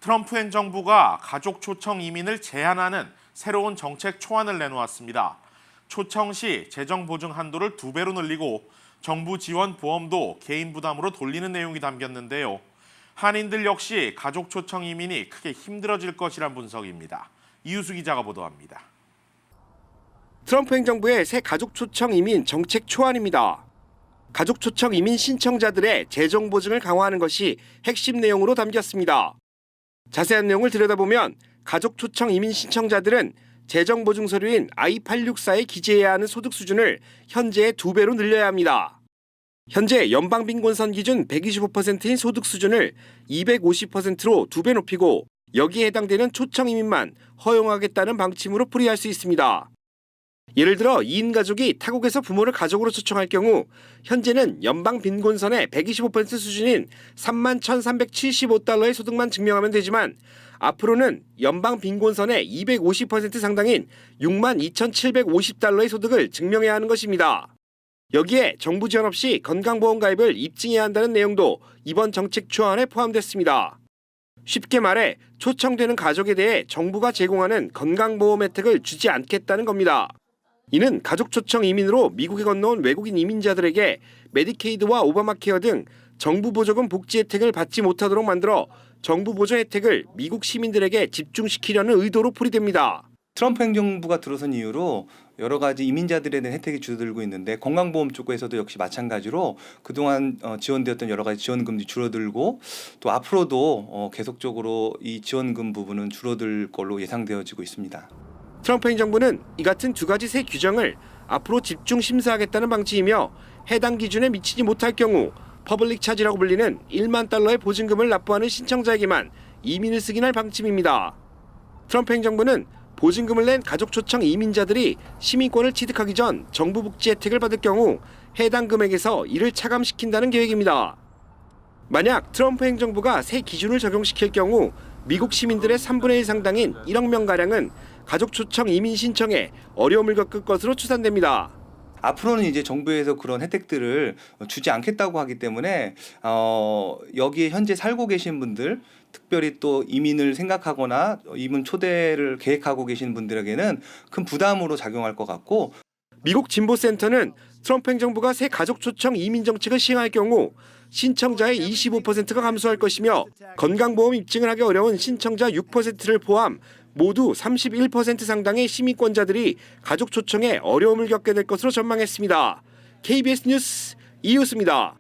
트럼프 행정부가 가족 초청 이민을 제한하는 새로운 정책 초안을 내놓았습니다. 초청 시 재정 보증 한도를 2배로 늘리고 정부 지원 보험도 개인 부담으로 돌리는 내용이 담겼는데요. 한인들 역시 가족 초청 이민이 크게 힘들어질 것이란 분석입니다. 이유수 기자가 보도합니다. 트럼프 행정부의 새 가족 초청 이민 정책 초안입니다. 가족 초청 이민 신청자들의 재정 보증을 강화하는 것이 핵심 내용으로 담겼습니다. 자세한 내용을 들여다보면 가족 초청 이민 신청자들은 재정 보증 서류인 I-864에 기재해야 하는 소득 수준을 현재의 2배로 늘려야 합니다. 현재 연방 빈곤선 기준 125%인 소득 수준을 250%로 2배 높이고 여기에 해당되는 초청 이민만 허용하겠다는 방침으로 풀이할 수 있습니다. 예를 들어 2인 가족이 타국에서 부모를 가족으로 초청할 경우 현재는 연방 빈곤선의 125% 수준인 31,375달러의 소득만 증명하면 되지만 앞으로는 연방 빈곤선의 250% 상당인 62,750달러의 소득을 증명해야 하는 것입니다. 여기에 정부 지원 없이 건강보험 가입을 입증해야 한다는 내용도 이번 정책 초안에 포함됐습니다. 쉽게 말해 초청되는 가족에 대해 정부가 제공하는 건강보험 혜택을 주지 않겠다는 겁니다. 이는 가족 초청 이민으로 미국에 건너온 외국인 이민자들에게 메디케이드와 오바마케어 등 정부 보조금 복지 혜택을 받지 못하도록 만들어 정부 보조 혜택을 미국 시민들에게 집중시키려는 의도로 풀이됩니다. 트럼프 행정부가 들어선 이후로 여러 가지 이민자들에 대한 혜택이 줄어들고 있는데 건강보험 쪽에서도 역시 마찬가지로 그동안 지원되었던 여러 가지 지원금이 줄어들고 또 앞으로도 계속적으로 이 지원금 부분은 줄어들 걸로 예상되어지고 있습니다. 트럼프 행정부는 이 같은 2가지 새 규정을 앞으로 집중 심사하겠다는 방침이며 해당 기준에 미치지 못할 경우 퍼블릭 차지라고 불리는 1만 달러의 보증금을 납부하는 신청자에게만 이민을 승인할 방침입니다. 트럼프 행정부는 보증금을 낸 가족 초청 이민자들이 시민권을 취득하기 전 정부 복지 혜택을 받을 경우 해당 금액에서 이를 차감시킨다는 계획입니다. 만약 트럼프 행정부가 새 기준을 적용시킬 경우 미국 시민들의 3분의 1 상당인 1억 명가량은 가족 초청 이민 신청에 어려움을 겪을 것으로 추산됩니다. 앞으로는 이제 정부에서 그런 혜택들을 주지 않겠다고 하기 때문에 여기에 현재 살고 계신 분들, 특별히 또 이민을 생각하거나 이민 초대를 계획하고 계신 분들에게는 큰 부담으로 작용할 것 같고, 미국 진보센터는 트럼프 행정부가 새 가족 초청 이민 정책을 시행할 경우 신청자의 25%가 감소할 것이며 건강보험 입증을 하기 어려운 신청자 6%를 포함 모두 31% 상당의 시민권자들이 가족 초청에 어려움을 겪게 될 것으로 전망했습니다. KBS 뉴스 이유수입니다.